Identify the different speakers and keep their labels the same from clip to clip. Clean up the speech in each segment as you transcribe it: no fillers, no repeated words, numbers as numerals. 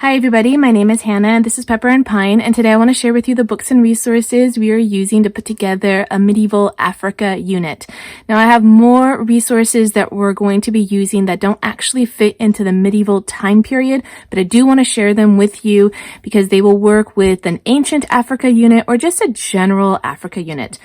Speaker 1: Hi everybody, my name is Hannah and this is Pepper and Pine, and today I want to share with you the books and resources we are using to put together a medieval Africa unit. Now I have more resources that we're going to be using that don't actually fit into the medieval time period, but I do want to share them with you because they will work with an ancient Africa unit or just a general Africa unit.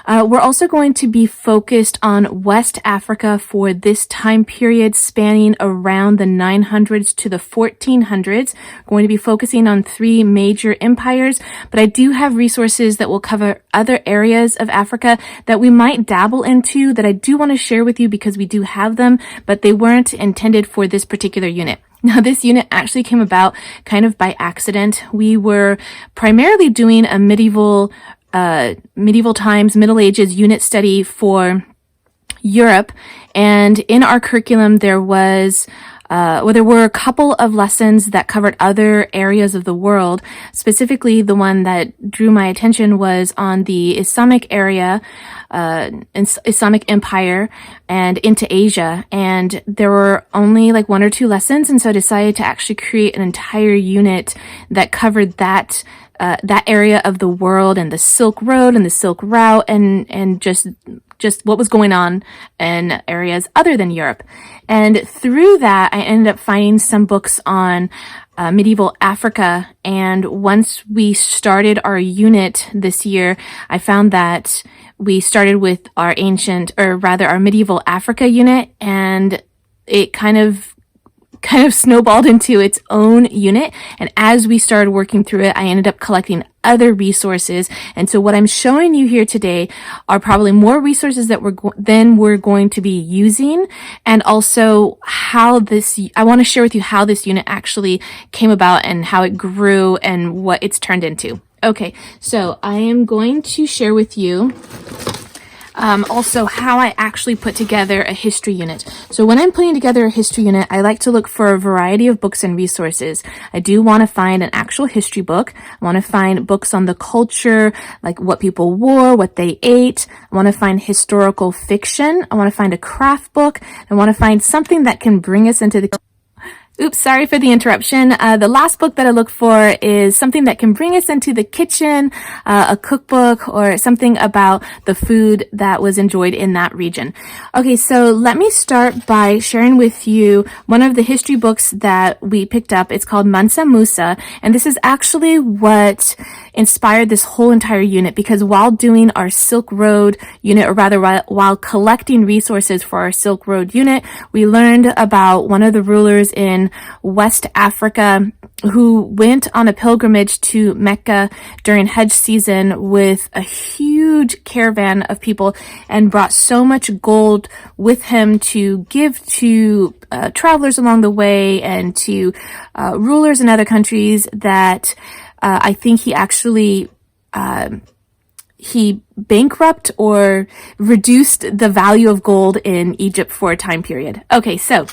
Speaker 1: We're also going to be focused on West Africa for this time period spanning around the 900s to the 1400s. We're going to be focusing on three major empires, but I do have resources that will cover other areas of Africa that we might dabble into that I do want to share with you because we do have them, but they weren't intended for this particular unit. Now, this unit actually came about kind of by accident. We were primarily doing a medieval times, Middle Ages unit study for Europe. And in our curriculum, there were a couple of lessons that covered other areas of the world. Specifically, the one that drew my attention was on the Islamic area, Islamic Empire and into Asia. And there were only like one or two lessons. And so I decided to actually create an entire unit that covered that area of the world and the Silk Road and the Silk Route and just what was going on in areas other than Europe. And through that, I ended up finding some books on medieval Africa. And once we started our unit this year, I found that we started with our our medieval Africa unit, and it kind of snowballed into its own unit. And as we started working through it, I ended up collecting other resources. And so what I'm showing you here today are probably more resources that we're going to be using. And also I want to share with you how this unit actually came about and how it grew and what it's turned into. Okay, so I am going to share with you also how I actually put together a history unit. So when I'm putting together a history unit, I like to look for a variety of books and resources. I do want to find an actual history book. I want to find books on the culture, like what people wore, what they ate. I want to find historical fiction. I want to find a craft book. I want to find something that can bring us into the Oops, sorry for the interruption. The last book that I look for is something that can bring us into the kitchen, a cookbook, or something about the food that was enjoyed in that region. Okay, so let me start by sharing with you one of the history books that we picked up. It's called Mansa Musa, and this is actually what inspired this whole entire unit, because while doing our Silk Road unit, or rather while collecting resources for our Silk Road unit, we learned about one of the rulers in West Africa who went on a pilgrimage to Mecca during Hajj season with a huge caravan of people and brought so much gold with him to give to travelers along the way and to rulers in other countries that I think he actually he bankrupt or reduced the value of gold in Egypt for a time period. Okay, so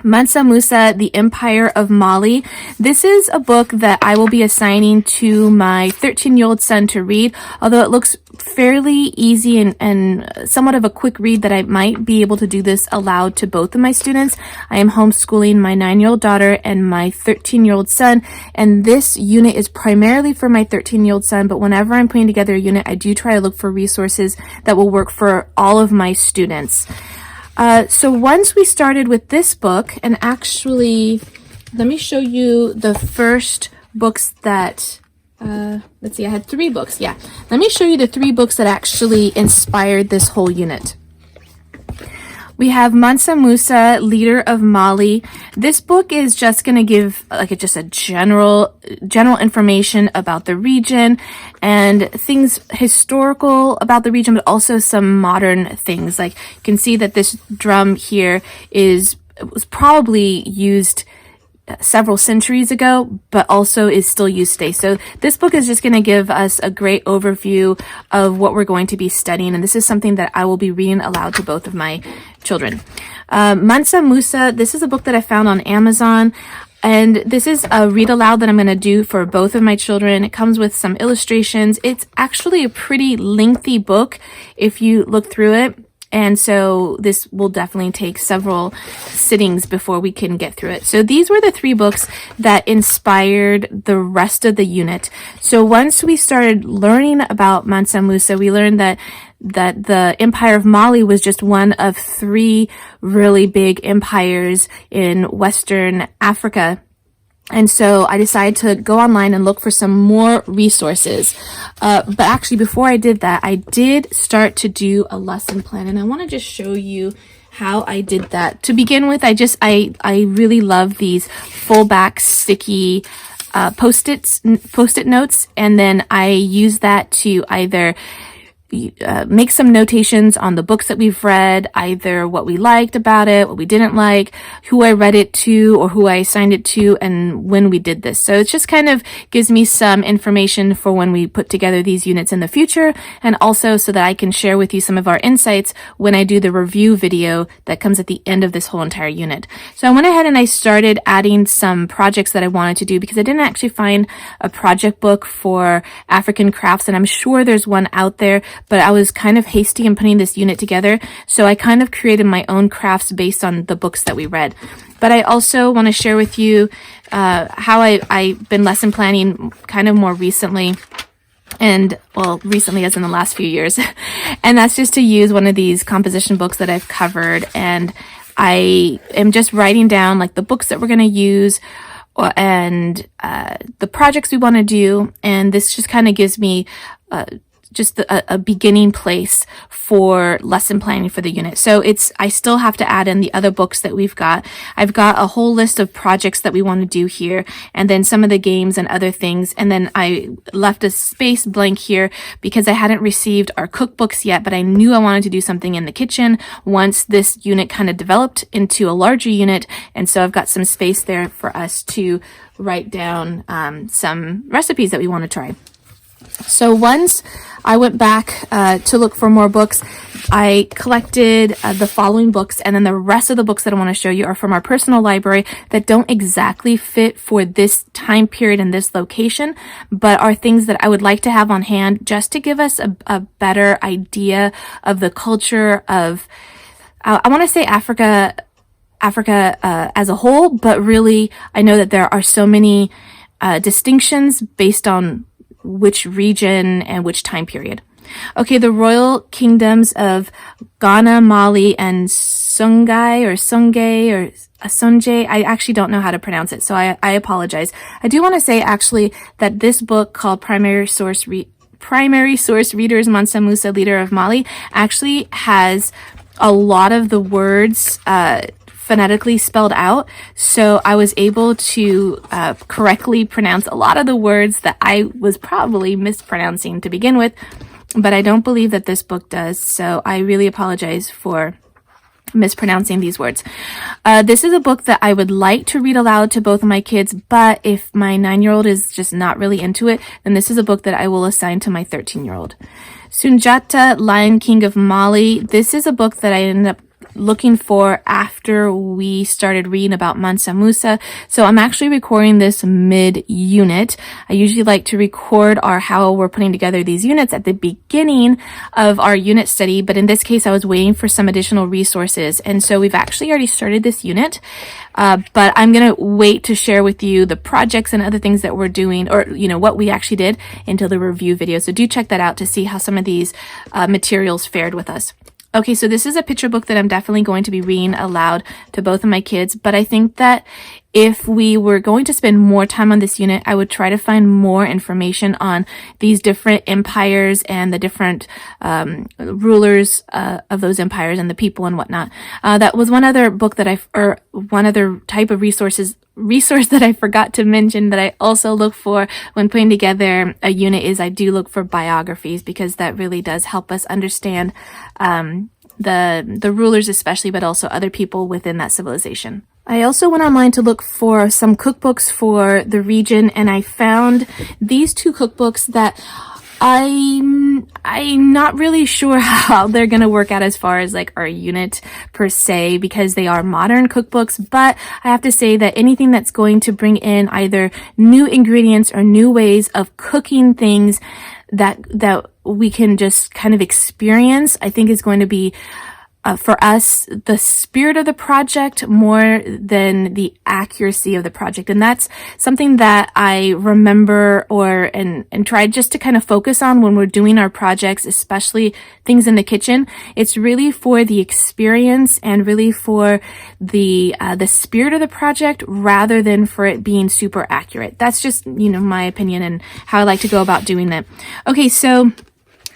Speaker 1: Mansa Musa, The Empire of Mali. This is a book that I will be assigning to my 13-year-old son to read, although it looks fairly easy and somewhat of a quick read that I might be able to do this aloud to both of my students. I am homeschooling my 9-year-old daughter and my 13-year-old son, and this unit is primarily for my 13-year-old son, but whenever I'm putting together a unit, I do try to look for resources that will work for all of my students. So once we started with this book, and actually, let me show you the first books that, let's see, I had 3 books. Yeah. Let me show you the 3 books that actually inspired this whole unit. We have Mansa Musa, Leader of Mali. This book is just going to give just a general information about the region and things historical about the region, but also some modern things. Like you can see that this drum here was probably used several centuries ago, but also is still used today. So this book is just going to give us a great overview of what we're going to be studying. And this is something that I will be reading aloud to both of my children. Mansa Musa, this is a book that I found on Amazon. And this is a read aloud that I'm going to do for both of my children. It comes with some illustrations. It's actually a pretty lengthy book if you look through it. And so this will definitely take several sittings before we can get through it. So these were the 3 books that inspired the rest of the unit. So once we started learning about Mansa Musa, we learned that the Empire of Mali was just one of 3 really big empires in Western Africa. And so I decided to go online and look for some more resources. But actually, before I did that, I did start to do a lesson plan. And I want to just show you how I did that. To begin with, I really love these full back sticky post-it notes. And then I use that to either make some notations on the books that we've read, either what we liked about it, what we didn't like, who I read it to, or who I assigned it to, and when we did this. So it just kind of gives me some information for when we put together these units in the future, and also so that I can share with you some of our insights when I do the review video that comes at the end of this whole entire unit. So I went ahead and I started adding some projects that I wanted to do because I didn't actually find a project book for African crafts, and I'm sure there's one out there, but I was kind of hasty in putting this unit together, so I kind of created my own crafts based on the books that we read. But I also want to share with you how I've been lesson planning kind of more recently, and well, recently as in the last few years, and that's just to use one of these composition books that I've covered, and I am just writing down like the books that we're going to use, and the projects we want to do, and this just kind of gives me just a beginning place for lesson planning for the unit. So I still have to add in the other books that we've got. I've got a whole list of projects that we want to do here, and then some of the games and other things. And then I left a space blank here because I hadn't received our cookbooks yet, but I knew I wanted to do something in the kitchen once this unit kind of developed into a larger unit. And so I've got some space there for us to write down some recipes that we want to try. So once I went back to look for more books, I collected the following books, and then the rest of the books that I want to show you are from our personal library that don't exactly fit for this time period and this location, but are things that I would like to have on hand just to give us a better idea of the culture of, I want to say Africa as a whole, but really I know that there are so many distinctions based on which region and which time period. Okay, the royal kingdoms of Ghana, Mali, and Songhai or Songhai. I actually don't know how to pronounce it, so I apologize. I do want to say actually that this book called Primary Source Readers Mansa Musa, Leader of Mali, actually has a lot of the words phonetically spelled out, so I was able to correctly pronounce a lot of the words that I was probably mispronouncing to begin with, but I don't believe that this book does, so I really apologize for mispronouncing these words. This is a book that I would like to read aloud to both of my kids, but if my 9-year-old is just not really into it, then this is a book that I will assign to my 13-year-old. Sunjata, Lion King of Mali. This is a book that I ended up looking for after we started reading about Mansa Musa. So I'm actually recording this mid-unit. I usually like to record how we're putting together these units at the beginning of our unit study, but in this case I was waiting for some additional resources, and so we've actually already started this unit, but I'm gonna wait to share with you the projects and other things that we're doing, or what we actually did, until the review video. So do check that out to see how some of these materials fared with us. Okay, so this is a picture book that I'm definitely going to be reading aloud to both of my kids, but I think that if we were going to spend more time on this unit, I would try to find more information on these different empires and the different rulers of those empires and the people and whatnot. That was one other book one other type of resource that I forgot to mention that I also look for when putting together a unit is I do look for biographies, because that really does help us understand the rulers especially, but also other people within that civilization. I also went online to look for some cookbooks for the region, and I found these 2 cookbooks that I'm not really sure how they're going to work out as far as like our unit per se, because they are modern cookbooks, but I have to say that anything that's going to bring in either new ingredients or new ways of cooking things that we can just kind of experience, I think is going to be for us, the spirit of the project more than the accuracy of the project. And that's something that I remember and try just to kind of focus on when we're doing our projects, especially things in the kitchen. It's really for the experience and really for the spirit of the project rather than for it being super accurate. That's just, my opinion and how I like to go about doing that. Okay, so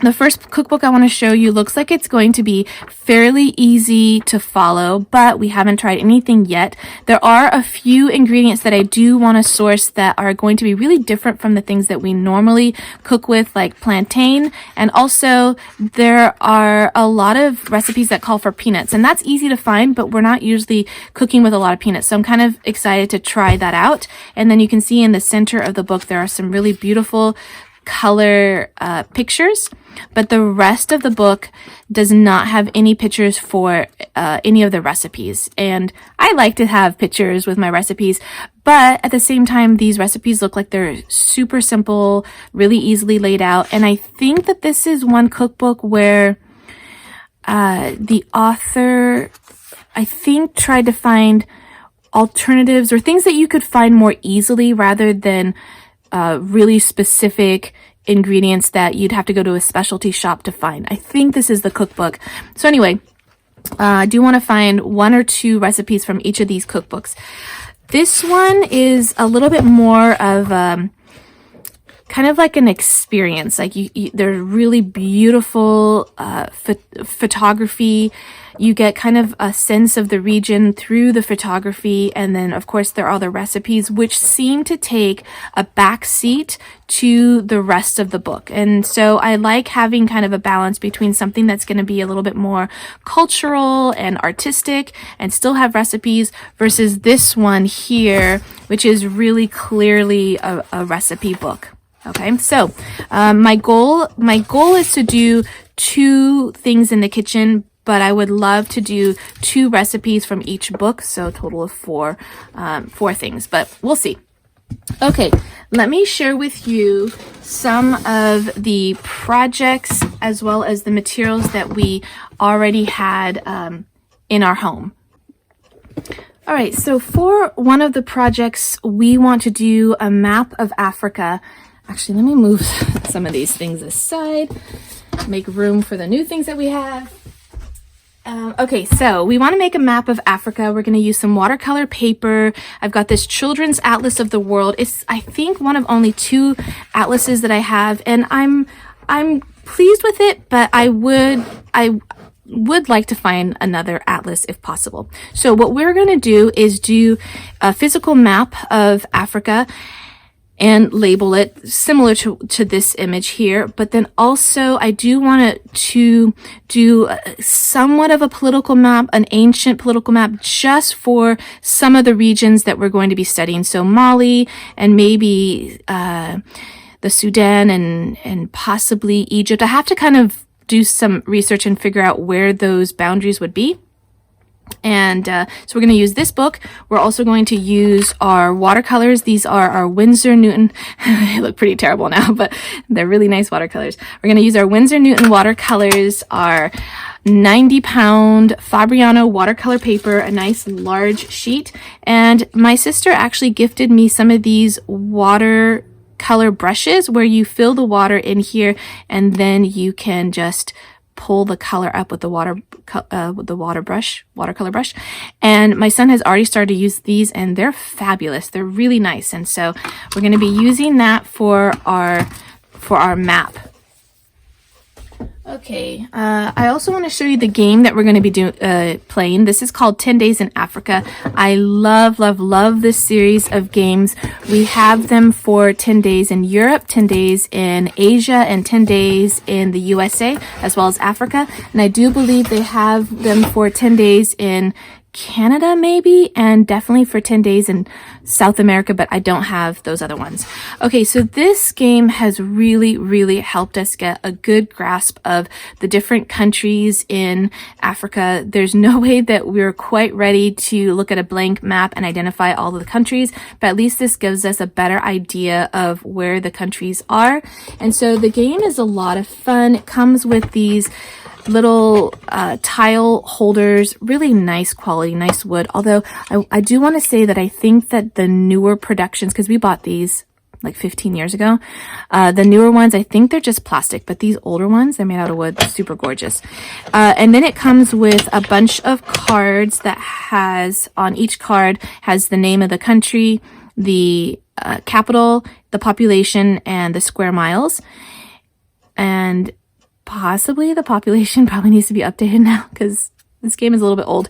Speaker 1: the first cookbook I want to show you looks like it's going to be fairly easy to follow, but we haven't tried anything yet. There are a few ingredients that I do want to source that are going to be really different from the things that we normally cook with, like plantain. And also there are a lot of recipes that call for peanuts, and that's easy to find, but we're not usually cooking with a lot of peanuts. So I'm kind of excited to try that out. And then you can see in the center of the book, there are some really beautiful color pictures, but the rest of the book does not have any pictures for any of the recipes. And I like to have pictures with my recipes, but at the same time, these recipes look like they're super simple, really easily laid out. And I think that this is one cookbook where the author, I think, tried to find alternatives or things that you could find more easily rather than really specific ingredients that you'd have to go to a specialty shop to find. I think this is the cookbook. So anyway, I do want to find one or two recipes from each of these cookbooks. This one is a little bit more of kind of like an experience. Like there's really beautiful photography. You get kind of a sense of the region through the photography. And then, of course, there are the recipes, which seem to take a back seat to the rest of the book. And so I like having kind of a balance between something that's going to be a little bit more cultural and artistic and still have recipes versus this one here, which is really clearly a recipe book. Okay, so my goal is to do 2 things in the kitchen, but I would love to do 2 recipes from each book, so a total of 4 things, but we'll see. Okay, let me share with you some of the projects as well as the materials that we already had in our home. All right, so for one of the projects, we want to do a map of Africa. Actually, let me move some of these things aside, make room for the new things that we have. Okay, so we want to make a map of Africa. We're going to use some watercolor paper. I've got this children's atlas of the world. It's, I think, one of only 2 atlases that I have, and I'm pleased with it, but I would like to find another atlas if possible. So what we're going to do is do a physical map of Africa and label it similar to this image here. But then also I do want to do somewhat of a political map, an ancient political map, just for some of the regions that we're going to be studying. So Mali and maybe the Sudan and possibly Egypt. I have to kind of do some research and figure out where those boundaries would be. And so we're going to use this book. We're also going to use our watercolors. These are our Winsor Newton. They look pretty terrible now, but they're really nice watercolors. We're going to use our Winsor Newton watercolors, our 90-pound Fabriano watercolor paper, a nice large sheet. And my sister actually gifted me some of these watercolor brushes where you fill the water in here and then you can just pull the color up with the watercolor brush. And my son has already started to use these and they're fabulous. They're really nice. And so we're going to be using that for our map. Okay, I also want to show you the game that we're going to be playing. This is called 10 Days in Africa. I love this series of games. We have them for 10 days in Europe, 10 days in Asia, and 10 days in the USA, as well as Africa. And I do believe they have them for 10 days in Canada maybe, and definitely for 10 days in South America, but I don't have those other ones. Okay, so this game has really helped us get a good grasp of the different countries in Africa. There's no way that we're quite ready to look at a blank map and identify all of the countries, but at least this gives us a better idea of where the countries are. And so the game is a lot of fun. It comes with these little tile holders, really nice quality, nice wood. Although I do want to say that I think that the newer productions, because we bought these like 15 years ago, the newer ones, I think they're just plastic, but these older ones, they're made out of wood. They're super gorgeous. And then it comes with a bunch of cards that has, on each card, has the name of the country, the capital, the population, and the square miles. And possibly the population probably needs to be updated now because this game is a little bit old.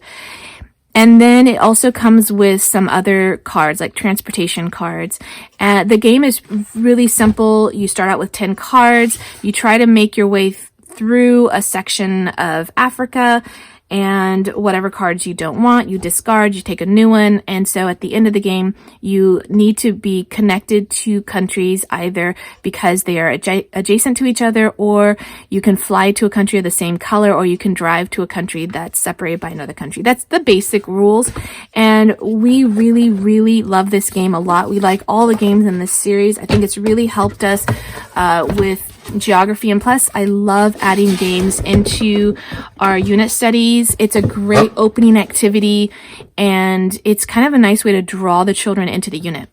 Speaker 1: And then it also comes with some other cards, like transportation cards. The game is really simple. You start out with 10 cards. You try to make your way through a section of Africa, and whatever cards you don't want, you discard, you take a new one. And so at the end of the game, you need to be connected to countries either because they are adjacent to each other, or you can fly to a country of the same color, or you can drive to a country that's separated by another country. That's the basic rules. And we really, really love this game a lot. We like all the games in this series. I think it's really helped us with geography, and plus I love adding games into our unit studies. It's a great opening activity, and it's kind of a nice way to draw the children into the unit.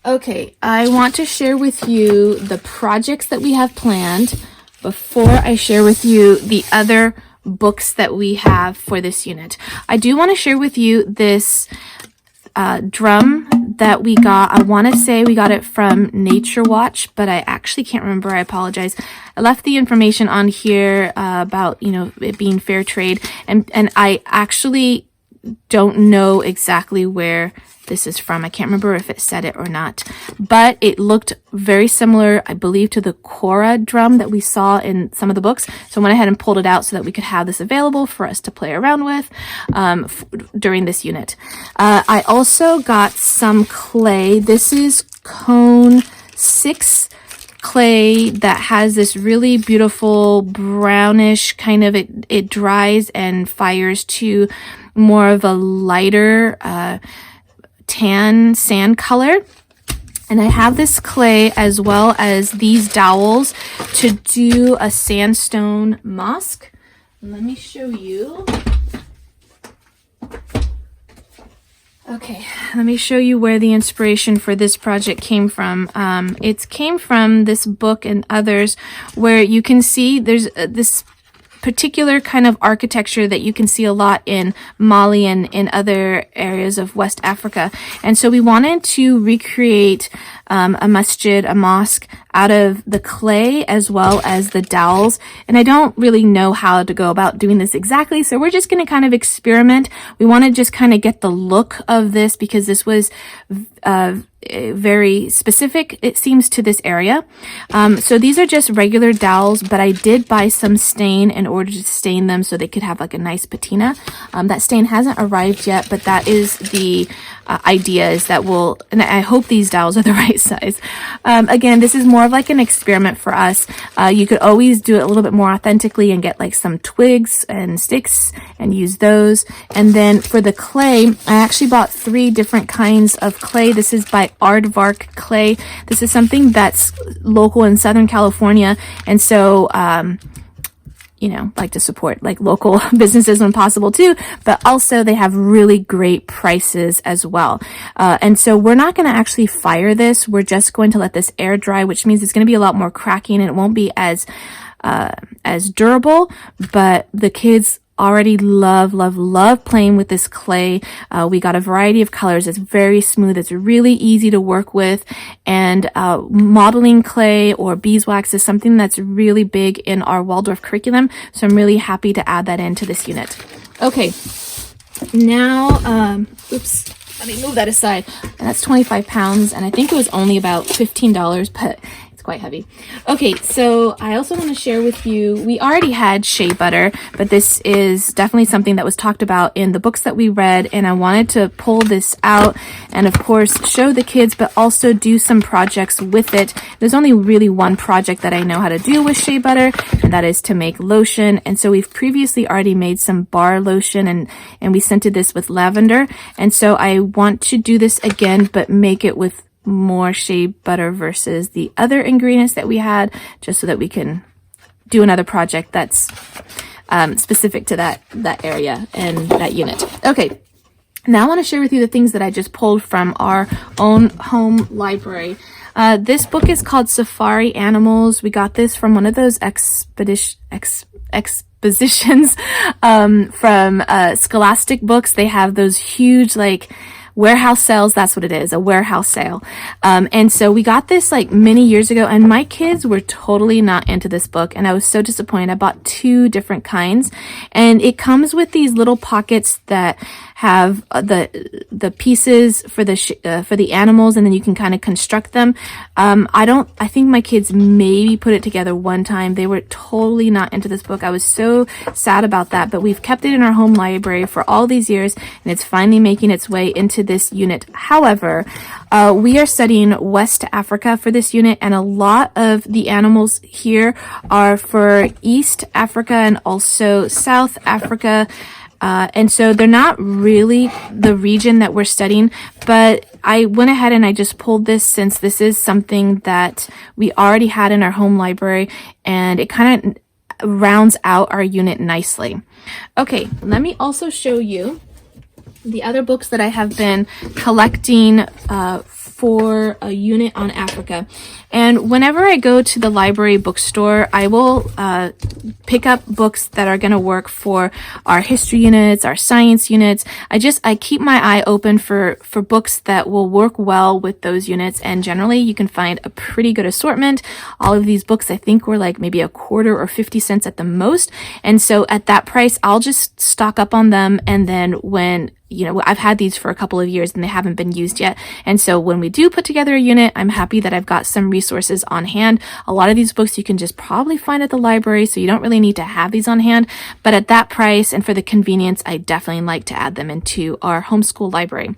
Speaker 1: Okay, I want to share with you the projects that we have planned before I share with you the other books that we have for this unit. I do want to share with you this drum that we got. I want to say we got it from Nature Watch, but I actually can't remember. I apologize. I left the information on here about, it being fair trade, and I actually don't know exactly where this is from. I can't remember if it said it or not, but it looked very similar, I believe, to the kora drum that we saw in some of the books. So I went ahead and pulled it out so that we could have this available for us to play around with during this unit. I also got some clay. This is cone 6 clay that has this really beautiful brownish kind of, it dries and fires to more of a lighter tan sand color. And I have this clay as well as these dowels to do a sandstone mosque. Let me show you. Okay, let me show you where the inspiration for this project came from. It came from this book and others where you can see there's this particular kind of architecture that you can see a lot in Mali and in other areas of West Africa. And so we wanted to recreate a masjid, a mosque, out of the clay as well as the dowels. And I don't really know how to go about doing this exactly, so we're just going to kind of experiment. We want to just kind of get the look of this because this was very specific, it seems, to this area. So these are just regular dowels, but I did buy some stain in order to stain them so they could have like a nice patina. That stain hasn't arrived yet, but that is the idea, is that and I hope these dowels are the right size. Again, this is more of like an experiment for us. You could always do it a little bit more authentically and get like some twigs and sticks and use those. And then for the clay, I actually bought 3 different kinds of clay. This is by Aardvark Clay. This is something that's local in Southern California, and so like to support like local businesses when possible too, but also they have really great prices as well. And so we're not going to actually fire this. We're just going to let this air dry, which means it's going to be a lot more cracking and it won't be as durable, but the kids already love playing with this clay. We got a variety of colors. It's very smooth. It's really easy to work with. And modeling clay or beeswax is something that's really big in our Waldorf curriculum. So I'm really happy to add that into this unit. Okay, now, oops, let me move that aside. And that's 25 pounds. And I think it was only about $15, but it's quite heavy. Okay, so I also want to share with you, we already had shea butter, but this is definitely something that was talked about in the books that we read, and I wanted to pull this out and of course show the kids, but also do some projects with it. There's only really one project that I know how to do with shea butter, and that is to make lotion. And so we've previously already made some bar lotion, and we scented this with lavender. And so I want to do this again, but make it with more shea butter versus the other ingredients that we had, just so that we can do another project that's specific to that area and that unit. Okay. Now I want to share with you the things that I just pulled from our own home library. This book is called Safari Animals. We got this from one of those expositions from Scholastic Books. They have those huge warehouse sales. That's what it is, a warehouse sale. And so we got this many years ago, and my kids were totally not into this book, and I was so disappointed. I bought 2 different kinds, and it comes with these little pockets that have the pieces for the animals, and then you can kind of construct them. I think my kids maybe put it together one time. They were totally not into this book. I was so sad about that, but we've kept it in our home library for all these years, and it's finally making its way into this unit. However, we are studying West Africa for this unit, and a lot of the animals here are for East Africa and also South Africa. And so they're not really the region that we're studying, but I went ahead and I just pulled this since this is something that we already had in our home library, and it kind of rounds out our unit nicely. Okay, let me also show you the other books that I have been collecting for a unit on Africa. And whenever I go to the library bookstore, I will pick up books that are going to work for our history units, our science units. I keep my eye open for books that will work well with those units, and generally you can find a pretty good assortment. All of these books I think were maybe a quarter or 50 cents at the most, and so at that price I'll just stock up on them, and then when I've had these for a couple of years and they haven't been used yet. And so when we do put together a unit, I'm happy that I've got some resources on hand. A lot of these books you can just probably find at the library, so you don't really need to have these on hand. But at that price and for the convenience, I definitely like to add them into our homeschool library.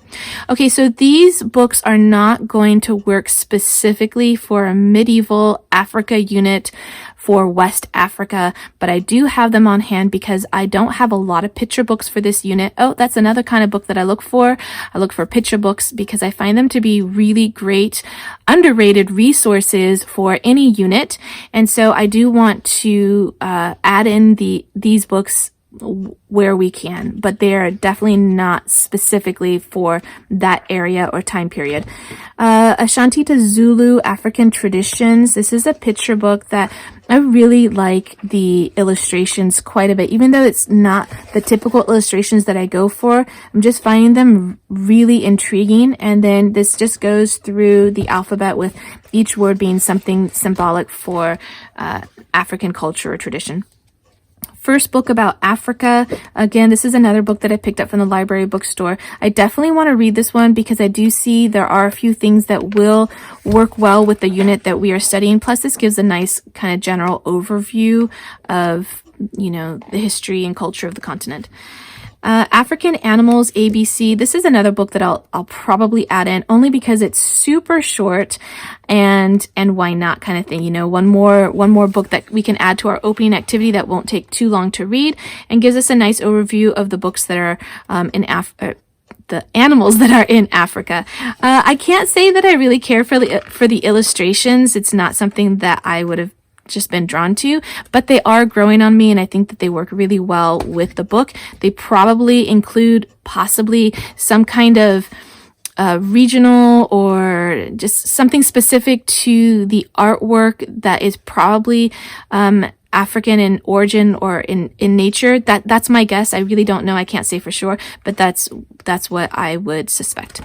Speaker 1: Okay, so these books are not going to work specifically for a medieval Africa unit for West Africa, but I do have them on hand because I don't have a lot of picture books for this unit. Oh, that's another kind of book that I look for. I look for picture books because I find them to be really great, underrated resources for any unit. And so I do want to add in these books where we can, but they are definitely not specifically for that area or time period. Ashanti to Zulu African Traditions. This is a picture book that I really like the illustrations quite a bit, even though it's not the typical illustrations that I go for. I'm just finding them really intriguing. And then this just goes through the alphabet with each word being something symbolic for African culture or tradition. First book about Africa. Again, this is another book that I picked up from the library bookstore. I definitely want to read this one because I do see there are a few things that will work well with the unit that we are studying. Plus, this gives a nice kind of general overview of, the history and culture of the continent. African Animals ABC. This is another book that I'll probably add in only because it's super short and why not kind of thing. One more book that we can add to our opening activity that won't take too long to read and gives us a nice overview of the books that are the animals that are in Africa. I can't say that I really care for the illustrations. It's not something that I would have just been drawn to, but they are growing on me, and I think that they work really well with the book. They probably include possibly some kind of regional or just something specific to the artwork that is probably African in origin or in nature. That's my guess. I really don't know. I can't say for sure, but that's what I would suspect.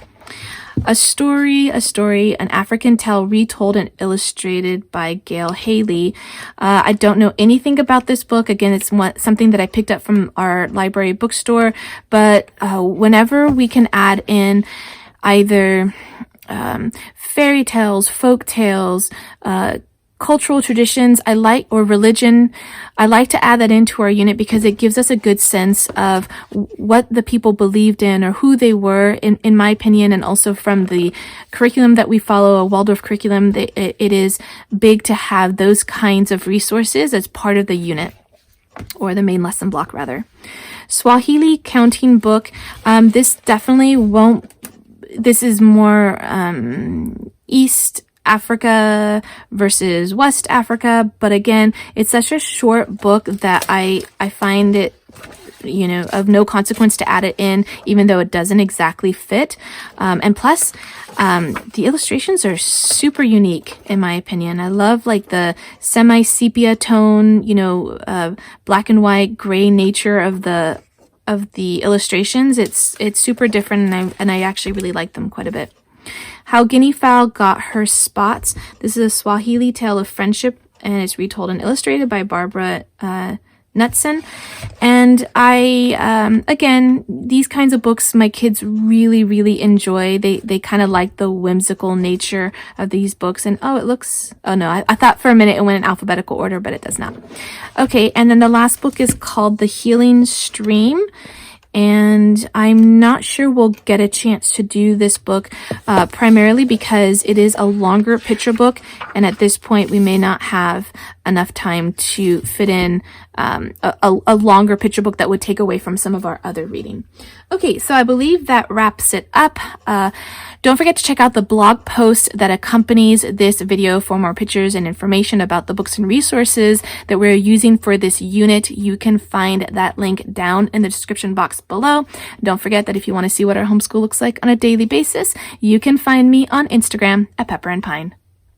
Speaker 1: A story, an African tale retold and illustrated by Gail Haley. I don't know anything about this book. Again, it's something that I picked up from our library bookstore, but whenever we can add in either fairy tales, folk tales, cultural traditions, or religion, I like to add that into our unit because it gives us a good sense of what the people believed in or who they were, in my opinion, and also from the curriculum that we follow, a Waldorf curriculum, it is big to have those kinds of resources as part of the unit, or the main lesson block, rather. Swahili counting book. This definitely won't, this is more East Africa versus West Africa. But again, it's such a short book that I find it, you know, of no consequence to add it in, even though it doesn't exactly fit. And plus, the illustrations are super unique, in my opinion. I love like the semi-sepia tone, you know, black and white, gray nature of the illustrations. It's super different, and I actually really like them quite a bit. How Guinea Fowl Got Her Spots. This is a Swahili tale of friendship, and it's retold and illustrated by Barbara Knudsen. And I, again, these kinds of books my kids really, really enjoy. They kind of like the whimsical nature of these books. And oh no, I thought for a minute it went in alphabetical order, but it does not. Okay, and then the last book is called The Healing Stream. And I'm not sure we'll get a chance to do this book, primarily because it is a longer picture book, and at this point we may not have enough time to fit in a longer picture book that would take away from some of our other reading. Okay, so I believe that wraps it up. Don't forget to check out the blog post that accompanies this video for more pictures and information about the books and resources that we're using for this unit. You can find that link down in the description box below. Don't forget that if you want to see what our homeschool looks like on a daily basis, you can find me on Instagram at Pepper and Pine.